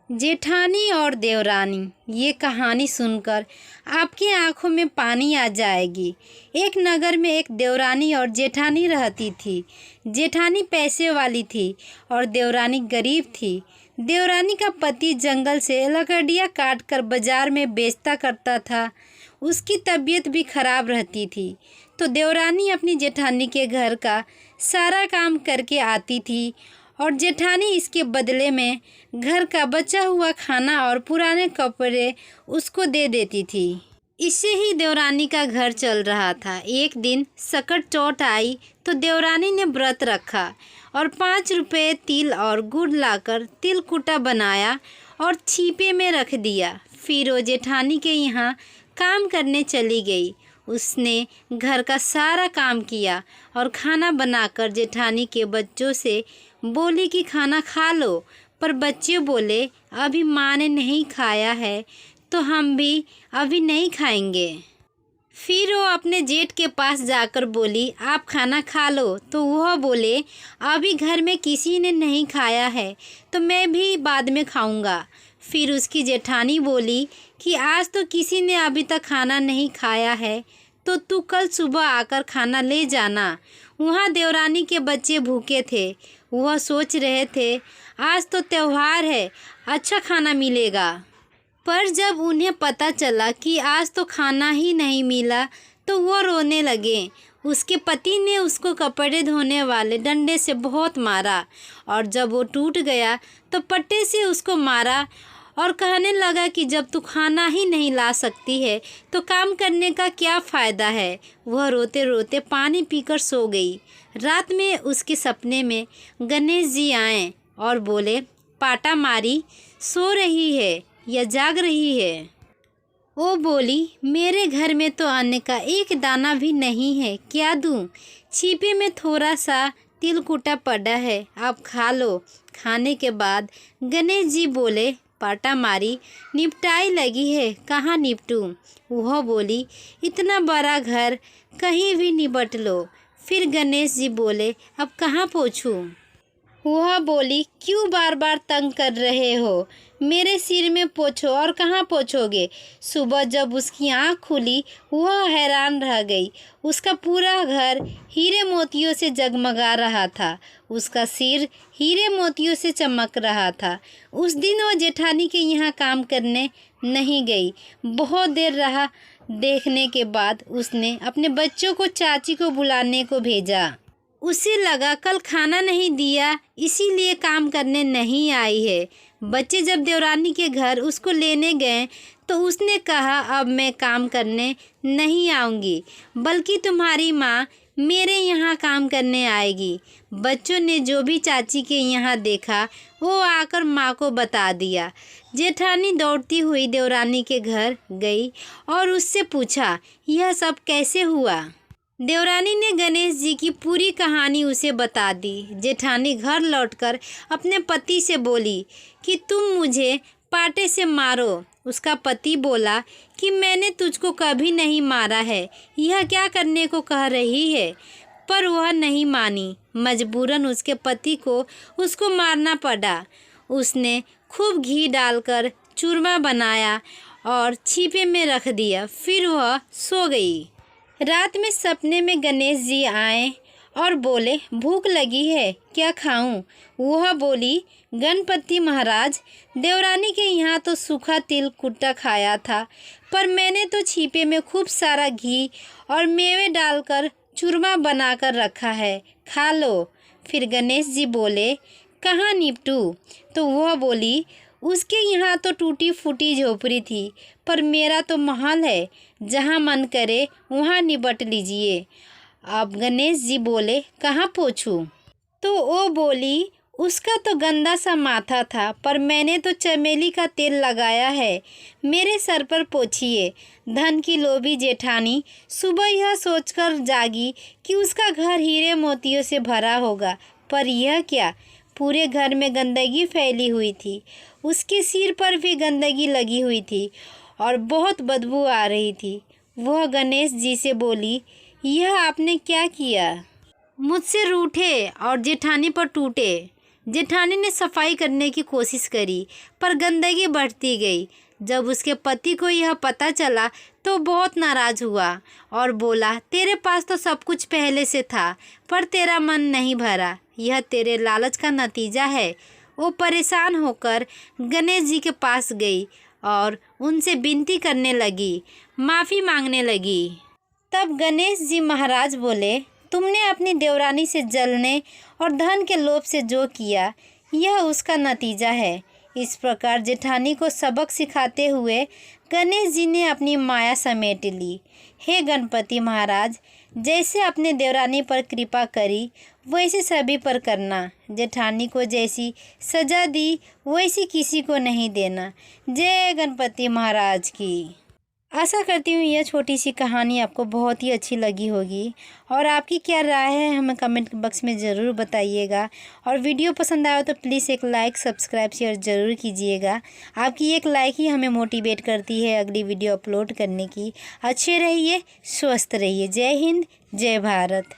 जेठानी और देवरानी, ये कहानी सुनकर आपकी आंखों में पानी आ जाएगी। एक नगर में एक देवरानी और जेठानी रहती थी। जेठानी पैसे वाली थी और देवरानी गरीब थी। देवरानी का पति जंगल से लकड़ियाँ काट कर बाजार में बेचता करता था। उसकी तबीयत भी खराब रहती थी, तो देवरानी अपनी जेठानी के घर का सारा काम करके आती थी और जेठानी इसके बदले में घर का बचा हुआ खाना और पुराने कपड़े उसको दे देती थी। इससे ही देवरानी का घर चल रहा था। एक दिन सकट चौथ आई तो देवरानी ने व्रत रखा और 5 रुपये तिल और गुड़ लाकर तिलकुटा बनाया और छीपे में रख दिया। फिर वो जेठानी के यहाँ काम करने चली गई। उसने घर का सारा काम किया और खाना बनाकर जेठानी के बच्चों से बोली कि खाना खा लो, पर बच्चे बोले अभी माँ ने नहीं खाया है तो हम भी अभी नहीं खाएंगे। फिर वो अपने जेठ के पास जाकर बोली आप खाना खा लो, तो वह बोले अभी घर में किसी ने नहीं खाया है तो मैं भी बाद में खाऊंगा। फिर उसकी जेठानी बोली कि आज तो किसी ने अभी तक खाना नहीं खाया है तो तू कल सुबह आकर खाना ले जाना। वहाँ देवरानी के बच्चे भूखे थे। वह सोच रहे थे आज तो त्योहार है, अच्छा खाना मिलेगा। पर जब उन्हें पता चला कि आज तो खाना ही नहीं मिला तो वो रोने लगे। उसके पति ने उसको कपड़े धोने वाले डंडे से बहुत मारा और जब वो टूट गया तो पट्टे से उसको मारा और कहने लगा कि जब तू खाना ही नहीं ला सकती है तो काम करने का क्या फ़ायदा है। वह रोते रोते पानी पीकर सो गई। रात में उसके सपने में गणेश जी आए और बोले पाटा मारी सो रही है या जाग रही है। वो बोली मेरे घर में तो अन्न का एक दाना भी नहीं है, क्या दूँ? छीपे में थोड़ा सा तिलकुटा पड़ा है, आप खा लो। खाने के बाद गणेश जी बोले पाटा मारी निपटाई लगी है, कहाँ निपटूँ? वह बोली इतना बड़ा घर कहीं भी निपट लो। फिर गणेश जी बोले अब कहाँ पहुँचूँ? वह बोली क्यों बार बार तंग कर रहे हो, मेरे सिर में पोछो और कहाँ पोछोगे? सुबह जब उसकी आँख खुली वह हैरान रह गई। उसका पूरा घर हीरे मोतियों से जगमगा रहा था। उसका सिर हीरे मोतियों से चमक रहा था। उस दिन वह जेठानी के यहाँ काम करने नहीं गई। बहुत देर रहा देखने के बाद उसने अपने बच्चों को चाची को बुलाने को भेजा। उसे लगा कल खाना नहीं दिया इसीलिए काम करने नहीं आई है। बच्चे जब देवरानी के घर उसको लेने गए तो उसने कहा अब मैं काम करने नहीं आऊँगी, बल्कि तुम्हारी माँ मेरे यहाँ काम करने आएगी। बच्चों ने जो भी चाची के यहाँ देखा वो आकर माँ को बता दिया। जेठानी दौड़ती हुई देवरानी के घर गई और उससे पूछा यह सब कैसे हुआ। देवरानी ने गणेश जी की पूरी कहानी उसे बता दी। जेठानी घर लौटकर अपने पति से बोली कि तुम मुझे पाटे से मारो। उसका पति बोला कि मैंने तुझको कभी नहीं मारा है, यह क्या करने को कह रही है? पर वह नहीं मानी। मजबूरन उसके पति को उसको मारना पड़ा। उसने खूब घी डालकर चूरमा बनाया और छीपे में रख दिया। फिर वह सो गई। रात में सपने में गणेश जी आए और बोले भूख लगी है, क्या खाऊं? वह बोली गणपति महाराज, देवरानी के यहाँ तो सूखा तिल कुट्टा खाया था, पर मैंने तो छीपे में खूब सारा घी और मेवे डालकर चूरमा बनाकर रखा है, खा लो। फिर गणेश जी बोले कहाँ निपटूँ? तो वह बोली उसके यहाँ तो टूटी फूटी झोपड़ी थी, पर मेरा तो महल है, जहाँ मन करे वहाँ निपट लीजिए। अब गणेश जी बोले कहाँ पहुँचूँ? तो वो बोली उसका तो गंदा सा माथा था, पर मैंने तो चमेली का तेल लगाया है, मेरे सर पर पोछिए। धन की लोभी जेठानी सुबह यह सोचकर जागी कि उसका घर हीरे मोतियों से भरा होगा, पर यह क्या, पूरे घर में गंदगी फैली हुई थी। उसके सिर पर भी गंदगी लगी हुई थी और बहुत बदबू आ रही थी। वह गणेश जी से बोली यह आपने क्या किया? मुझसे रूठे और जेठानी पर टूटे। जेठानी ने सफाई करने की कोशिश करी पर गंदगी बढ़ती गई। जब उसके पति को यह पता चला तो बहुत नाराज़ हुआ और बोला, तेरे पास तो सब कुछ पहले से था पर तेरा मन नहीं भरा, यह तेरे लालच का नतीजा है। वो परेशान होकर गणेश जी के पास गई और उनसे विनती करने लगी, माफ़ी मांगने लगी। तब गणेश जी महाराज बोले, तुमने अपनी देवरानी से जलने और धन के लोभ से जो किया यह उसका नतीजा है। इस प्रकार जेठानी को सबक सिखाते हुए गणेश जी ने अपनी माया समेट ली। हे गणपति महाराज, जैसे अपने देवरानी पर कृपा करी वैसे सभी पर करना। जेठानी को जैसी सजा दी वैसी किसी को नहीं देना। जय गणपति महाराज की। आशा करती हूँ यह छोटी सी कहानी आपको बहुत ही अच्छी लगी होगी और आपकी क्या राय है हमें कमेंट बॉक्स में ज़रूर बताइएगा। और वीडियो पसंद आया तो प्लीज़ एक लाइक, सब्सक्राइब, शेयर ज़रूर कीजिएगा। आपकी एक लाइक ही हमें मोटिवेट करती है अगली वीडियो अपलोड करने की। अच्छे रहिए, स्वस्थ रहिए। जय हिंद, जय भारत।